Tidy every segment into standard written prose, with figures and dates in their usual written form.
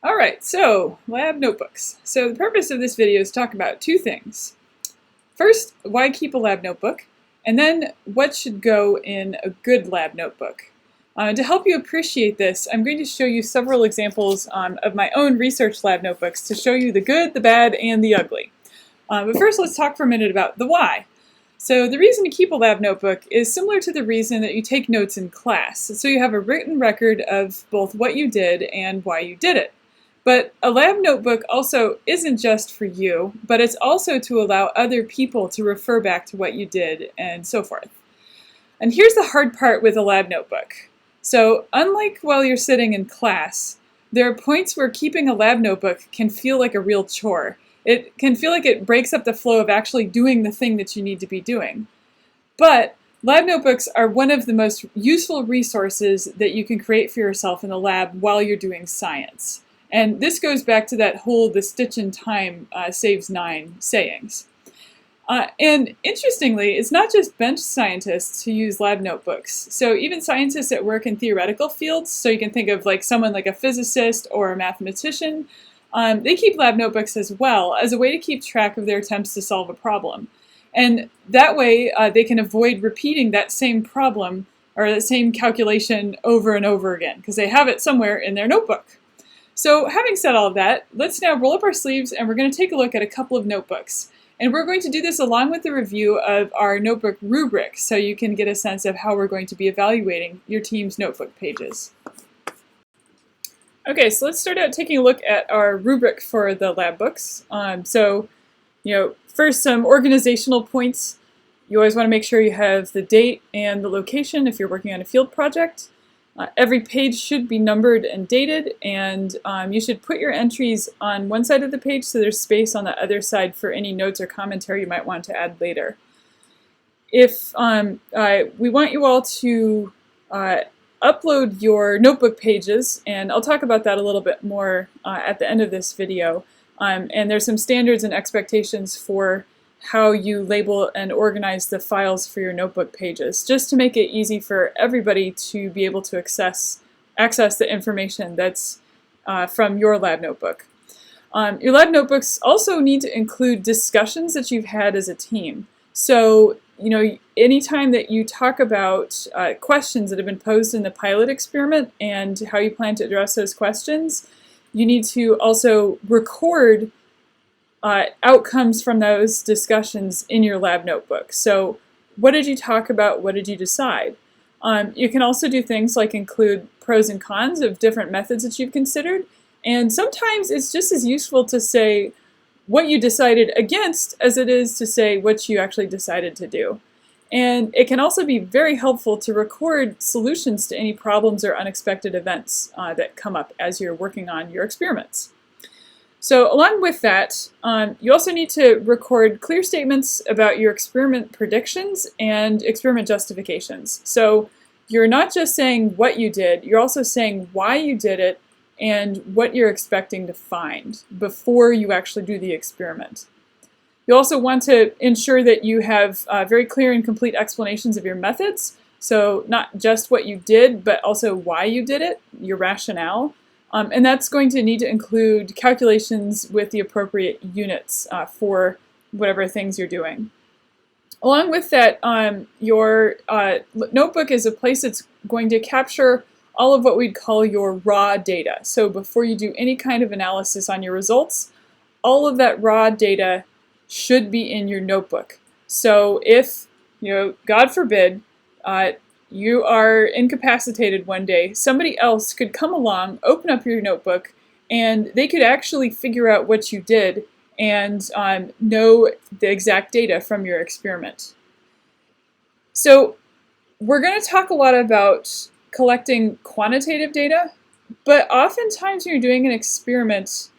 All right, so lab notebooks. So the purpose of this video is to talk about two things. First, why keep a lab notebook? And then what should go in a good lab notebook? To help you appreciate this, I'm going to show you several examples of my own research lab notebooks to show you the good, the bad, and the ugly. But first, let's talk for a minute about the why. So the reason to keep a lab notebook is similar to the reason that you take notes in class. So you have a written record of both what you did and why you did it. But a lab notebook also isn't just for you, but it's also to allow other people to refer back to what you did and so forth. And here's the hard part with a lab notebook. So unlike while you're sitting in class, there are points where keeping a lab notebook can feel like a real chore. It can feel like it breaks up the flow of actually doing the thing that you need to be doing. But lab notebooks are one of the most useful resources that you can create for yourself in the lab while you're doing science. And this goes back to that whole "the stitch in time saves 9" sayings. And interestingly, it's not just bench scientists who use lab notebooks. So even scientists that work in theoretical fields, so you can think of like someone like a physicist or a mathematician, they keep lab notebooks as well as a way to keep track of their attempts to solve a problem. And that way they can avoid repeating that same problem or that same calculation over and over again because they have it somewhere in their notebook. So having said all of that, let's now roll up our sleeves and we're going to take a look at a couple of notebooks. And we're going to do this along with the review of our notebook rubric so you can get a sense of how we're going to be evaluating your team's notebook pages. Okay, so let's start out taking a look at our rubric for the lab books. First some organizational points. You always want to make sure you have the date and the location if you're working on a field project. Every page should be numbered and dated, and you should put your entries on one side of the page so there's space on the other side for any notes or commentary you might want to add later. If we want you all to upload your notebook pages, and I'll talk about that a little bit more at the end of this video, and there's some standards and expectations for how you label and organize the files for your notebook pages, just to make it easy for everybody to be able to access the information that's from your lab notebook. Your lab notebooks also need to include discussions that you've had as a team. So, anytime that you talk about questions that have been posed in the pilot experiment and how you plan to address those questions, you need to also record outcomes from those discussions in your lab notebook. So what did you talk about? What did you decide? You can also do things like include pros and cons of different methods that you've considered. And sometimes it's just as useful to say what you decided against as it is to say what you actually decided to do. And it can also be very helpful to record solutions to any problems or unexpected events that come up as you're working on your experiments. So along with that, you also need to record clear statements about your experiment predictions and experiment justifications. So you're not just saying what you did, you're also saying why you did it and what you're expecting to find before you actually do the experiment. You also want to ensure that you have very clear and complete explanations of your methods. So not just what you did, but also why you did it, your rationale. And that's going to need to include calculations with the appropriate units for whatever things you're doing. Along with that, your notebook is a place that's going to capture all of what we'd call your raw data. So before you do any kind of analysis on your results, all of that raw data should be in your notebook. So if, God forbid, you are incapacitated one day, somebody else could come along, open up your notebook, and they could actually figure out what you did and know the exact data from your experiment. So we're going to talk a lot about collecting quantitative data, but oftentimes when you're doing an experiment,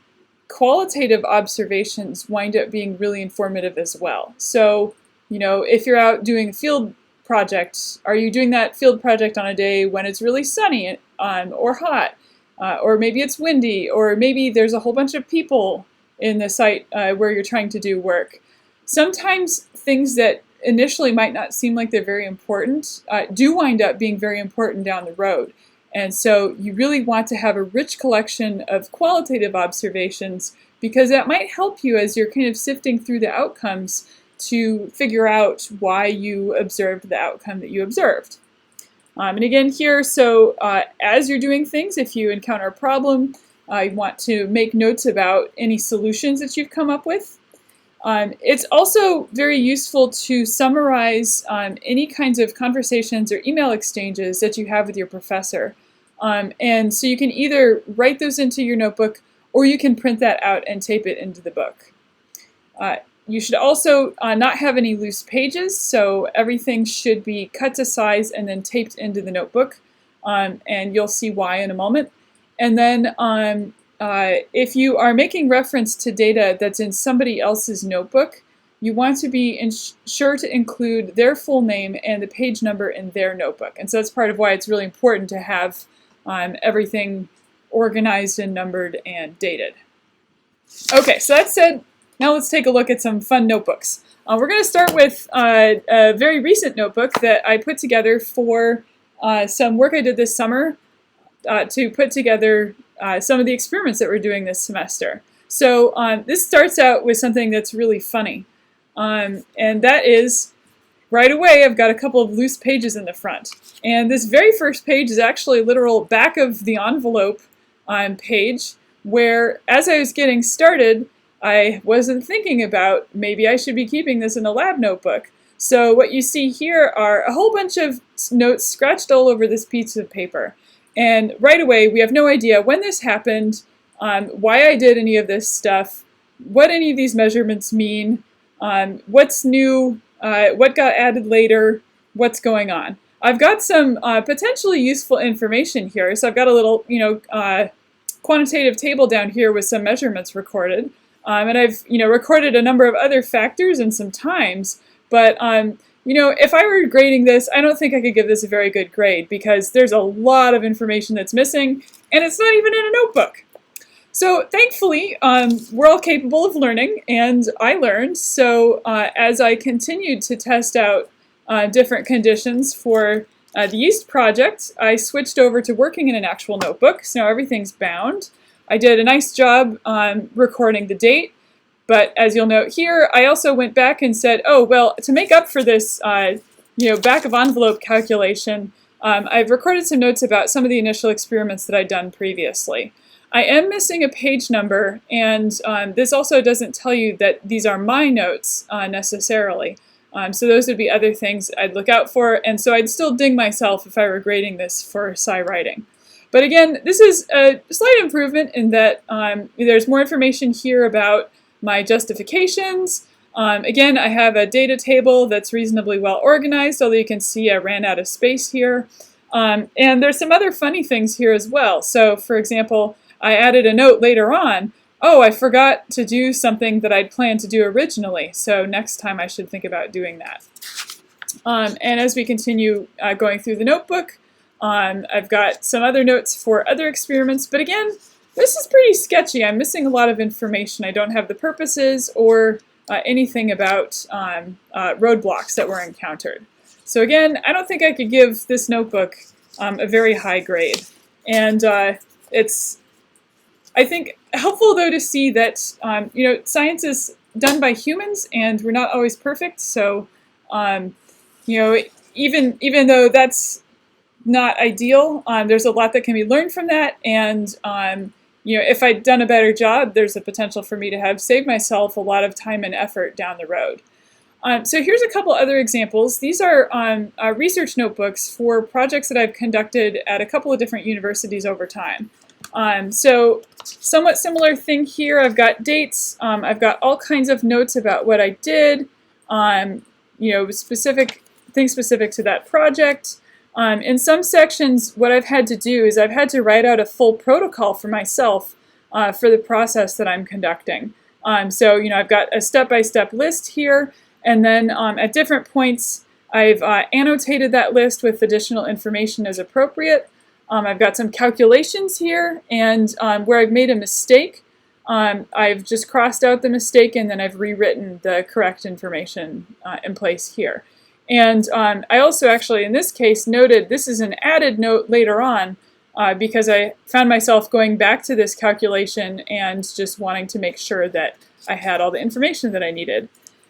qualitative observations wind up being really informative as well. So, if you're out doing a field project, are you doing that field project on a day when it's really sunny or hot, or maybe it's windy, or maybe there's a whole bunch of people in the site where you're trying to do work? Sometimes things that initially might not seem like they're very important do wind up being very important down the road. And so you really want to have a rich collection of qualitative observations, because that might help you as you're kind of sifting through the outcomes to figure out why you observed the outcome that you observed. And again here, so as you're doing things, if you encounter a problem, you want to make notes about any solutions that you've come up with. It's also very useful to summarize any kinds of conversations or email exchanges that you have with your professor. And so you can either write those into your notebook, or you can print that out and tape it into the book. You should also not have any loose pages, so everything should be cut to size and then taped into the notebook, and you'll see why in a moment. And then if you are making reference to data that's in somebody else's notebook, you want to be sure to include their full name and the page number in their notebook. And so that's part of why it's really important to have everything organized and numbered and dated. Okay, so that said, now let's take a look at some fun notebooks. We're going to start with a very recent notebook that I put together for some work I did this summer to put together some of the experiments that we're doing this semester. So this starts out with something that's really funny. And that is, right away, I've got a couple of loose pages in the front. And this very first page is actually a literal back of the envelope page, where as I was getting started, I wasn't thinking about maybe I should be keeping this in a lab notebook. So what you see here are a whole bunch of notes scratched all over this piece of paper. And right away, we have no idea when this happened, why I did any of this stuff, what any of these measurements mean, what's new, what got added later, what's going on. I've got some potentially useful information here. So I've got a little, quantitative table down here with some measurements recorded. And I've, recorded a number of other factors and some times. But, if I were grading this, I don't think I could give this a very good grade, because there's a lot of information that's missing, and it's not even in a notebook. So thankfully, we're all capable of learning, and I learned. So as I continued to test out different conditions for the yeast project, I switched over to working in an actual notebook. So now everything's bound. I did a nice job recording the date, but as you'll note here, I also went back and said, oh, well, to make up for this, back of envelope calculation, I've recorded some notes about some of the initial experiments that I'd done previously. I am missing a page number, and this also doesn't tell you that these are my notes necessarily. So those would be other things I'd look out for, and so I'd still ding myself if I were grading this for SciWriting. But again, this is a slight improvement in that there's more information here about my justifications. Again, I have a data table that's reasonably well organized, although you can see I ran out of space here. And there's some other funny things here as well. So for example, I added a note later on, oh, I forgot to do something that I'd planned to do originally, so next time I should think about doing that. And as we continue going through the notebook, I've got some other notes for other experiments, but again, this is pretty sketchy. I'm missing a lot of information. I don't have the purposes or anything about roadblocks that were encountered. So again, I don't think I could give this notebook a very high grade. And it's, I think, helpful though to see that science is done by humans, and we're not always perfect. So even though that's not ideal, there's a lot that can be learned from that. And if I'd done a better job, there's a potential for me to have saved myself a lot of time and effort down the road. So here's a couple other examples. These are research notebooks for projects that I've conducted at a couple of different universities over time. So somewhat similar thing here. I've got dates. I've got all kinds of notes about what I did. Specific things specific to that project. In some sections, what I've had to do is I've had to write out a full protocol for myself for the process that I'm conducting. So I've got a step-by-step list here, and then at different points, I've annotated that list with additional information as appropriate. I've got some calculations here, and where I've made a mistake, I've just crossed out the mistake, and then I've rewritten the correct information in place here. And I also actually, in this case, noted, this is an added note later on, because I found myself going back to this calculation and just wanting to make sure that I had all the information that I needed.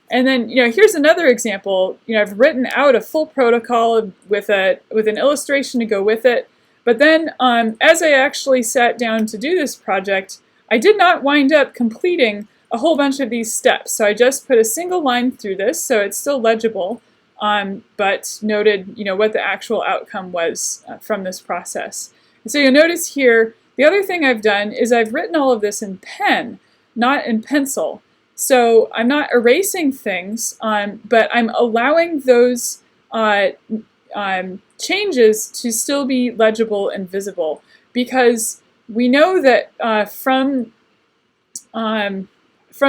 And then, here's another example. I've written out a full protocol with an illustration to go with it. But then, as I actually sat down to do this project, I did not wind up completing a whole bunch of these steps. So I just put a single line through this, so it's still legible, but noted, what the actual outcome was from this process. And so you'll notice here, the other thing I've done is I've written all of this in pen, not in pencil. So I'm not erasing things, but I'm allowing those changes to still be legible and visible, because we know that from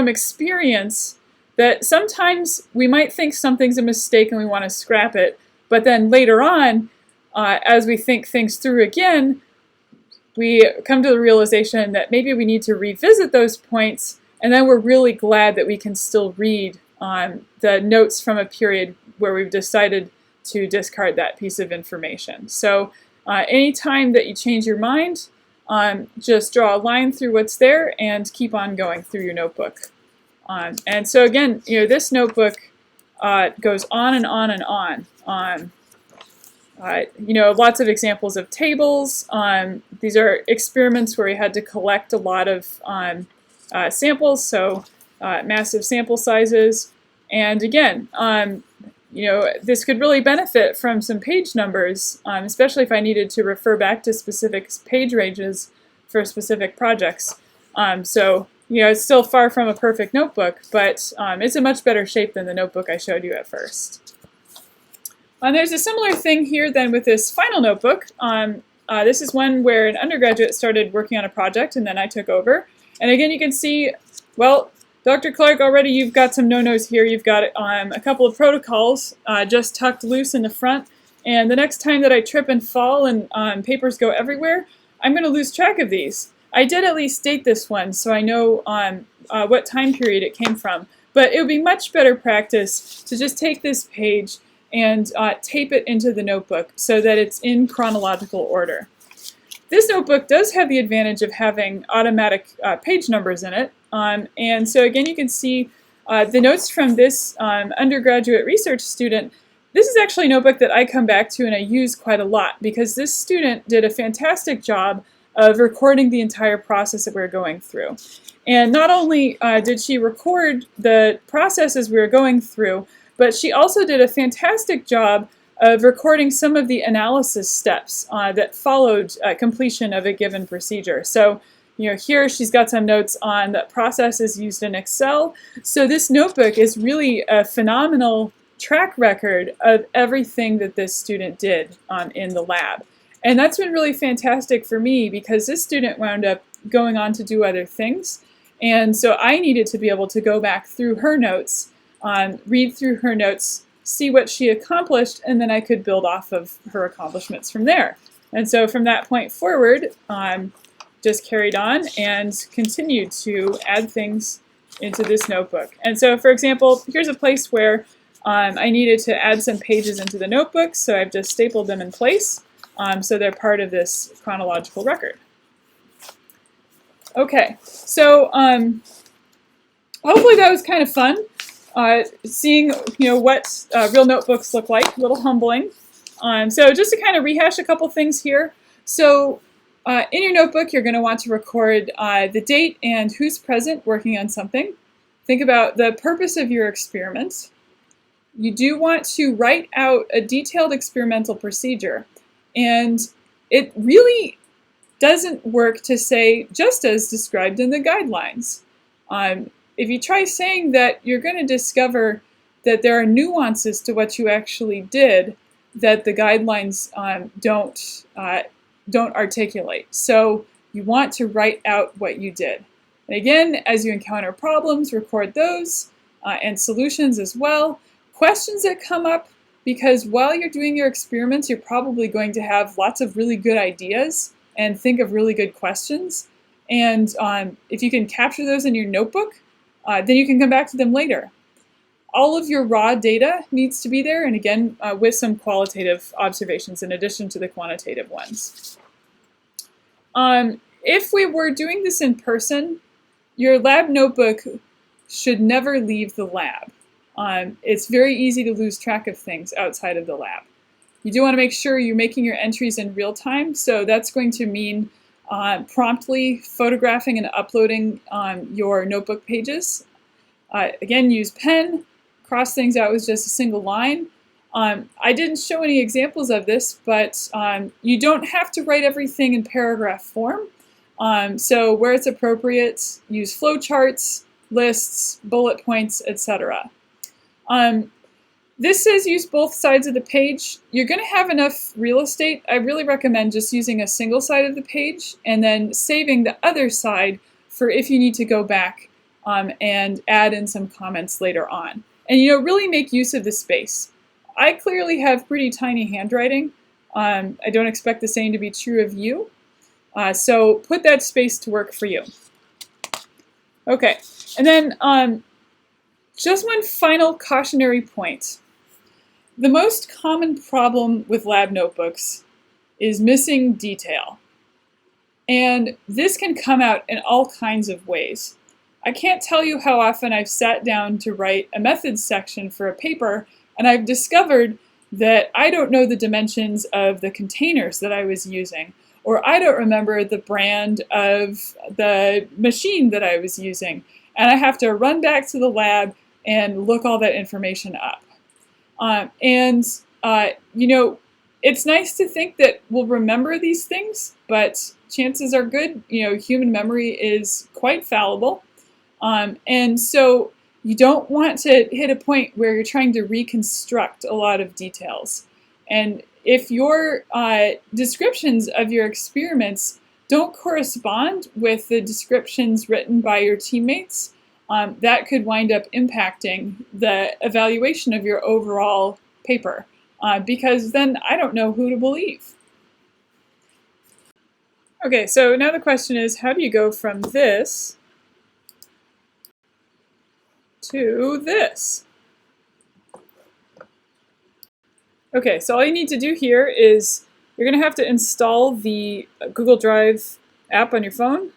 experience that sometimes we might think something's a mistake and we want to scrap it, but then later on, as we think things through again, we come to the realization that maybe we need to revisit those points, and then we're really glad that we can still read the notes from a period where we've decided to discard that piece of information. So anytime that you change your mind, just draw a line through what's there and keep on going through your notebook. And so again, this notebook goes on and on and on. Lots of examples of tables. These are experiments where we had to collect a lot of samples, so massive sample sizes. And again, this could really benefit from some page numbers, especially if I needed to refer back to specific page ranges for specific projects. It's still far from a perfect notebook, but it's in much better shape than the notebook I showed you at first. And there's a similar thing here then with this final notebook. This is one where an undergraduate started working on a project and then I took over. And again, you can see, well, Dr. Clark, already you've got some no-nos here. You've got a couple of protocols just tucked loose in the front. And the next time that I trip and fall and papers go everywhere, I'm going to lose track of these. I did at least date this one, so I know what time period it came from. But it would be much better practice to just take this page and tape it into the notebook so that it's in chronological order. This notebook does have the advantage of having automatic page numbers in it. And so again, you can see the notes from this undergraduate research student. This is actually a notebook that I come back to and I use quite a lot, because this student did a fantastic job of recording the entire process that we're going through. And not only did she record the processes we were going through, but she also did a fantastic job of recording some of the analysis steps that followed completion of a given procedure. So, here she's got some notes on the processes used in Excel. So this notebook is really a phenomenal track record of everything that this student did in the lab. And that's been really fantastic for me, because this student wound up going on to do other things. And so I needed to be able to go back through her notes, read through her notes, see what she accomplished, and then I could build off of her accomplishments from there. And so from that point forward, just carried on and continued to add things into this notebook. And so, for example, here's a place where I needed to add some pages into the notebook, so I've just stapled them in place, so they're part of this chronological record. Okay, so hopefully that was kind of fun. Seeing what real notebooks look like, a little humbling. So just to kind of rehash a couple things here. So in your notebook, you're going to want to record the date and who's present working on something. Think about the purpose of your experiment. You do want to write out a detailed experimental procedure. And it really doesn't work to say just as described in the guidelines. If you try saying that, you're going to discover that there are nuances to what you actually did that the guidelines don't articulate. So you want to write out what you did. And again, as you encounter problems, record those and solutions as well. Questions that come up, because while you're doing your experiments, you're probably going to have lots of really good ideas and think of really good questions. And if you can capture those in your notebook, then you can come back to them later. All of your raw data needs to be there, and again, with some qualitative observations in addition to the quantitative ones. If we were doing this in person, your lab notebook should never leave the lab. It's very easy to lose track of things outside of the lab. You do want to make sure you're making your entries in real time, so that's going to mean promptly photographing and uploading your notebook pages. Again, use pen, cross things out with just a single line. I didn't show any examples of this, but you don't have to write everything in paragraph form. So where it's appropriate, use flowcharts, lists, bullet points, etc. This says use both sides of the page. You're going to have enough real estate. I really recommend just using a single side of the page and then saving the other side for if you need to go back and add in some comments later on. And really make use of the space. I clearly have pretty tiny handwriting. I don't expect the same to be true of you. So put that space to work for you. Okay, and then just one final cautionary point. The most common problem with lab notebooks is missing detail. And this can come out in all kinds of ways. I can't tell you how often I've sat down to write a methods section for a paper, and I've discovered that I don't know the dimensions of the containers that I was using, or I don't remember the brand of the machine that I was using, and I have to run back to the lab and look all that information up. It's nice to think that we'll remember these things, but chances are good, human memory is quite fallible. And so you don't want to hit a point where you're trying to reconstruct a lot of details. And if your descriptions of your experiments don't correspond with the descriptions written by your teammates, that could wind up impacting the evaluation of your overall paper, because then I don't know who to believe. Okay, so now the question is, how do you go from this to this? Okay, so all you need to do here is you're going to have to install the Google Drive app on your phone.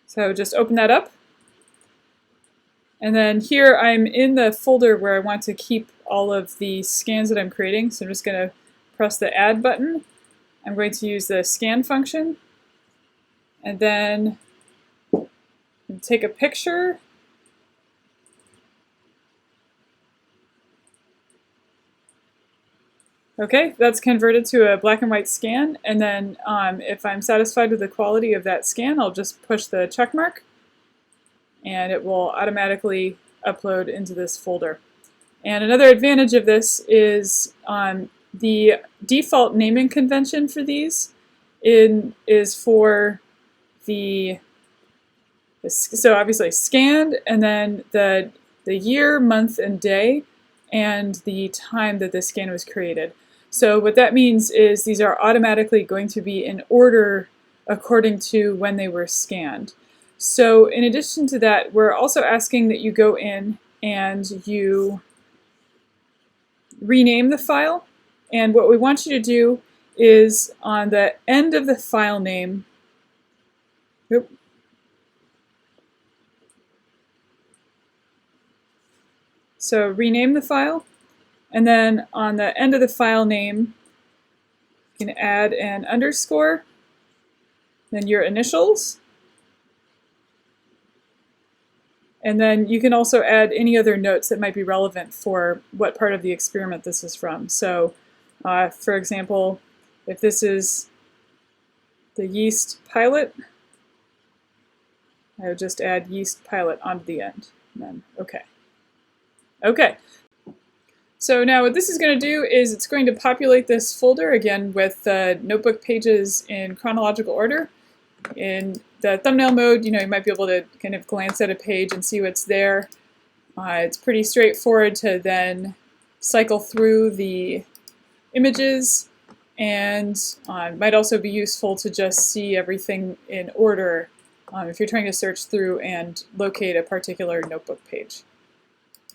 So just open that up. And then here I'm in the folder where I want to keep all of the scans that I'm creating. So I'm just going to press the add button. I'm going to use the scan function. And then take a picture. Okay, that's converted to a black and white scan. And then if I'm satisfied with the quality of that scan, I'll just push the check mark, and it will automatically upload into this folder. And another advantage of this is the default naming convention for these is for so obviously scanned, and then the year, month, and day, and the time that the scan was created. So what that means is these are automatically going to be in order according to when they were scanned. So in addition to that, we're also asking that you go in and you rename the file. And what we want you to do is on the end of the file name, so rename the file, and then on the end of the file name, you can add an underscore, then your initials, and then you can also add any other notes that might be relevant for what part of the experiment this is from. So, for example, if this is the yeast pilot, I would just add yeast pilot onto the end, and then OK. Okay. So now what this is going to do is it's going to populate this folder again with notebook pages in chronological order. In the thumbnail mode, you might be able to kind of glance at a page and see what's there. It's pretty straightforward to then cycle through the images, and might also be useful to just see everything in order if you're trying to search through and locate a particular notebook page.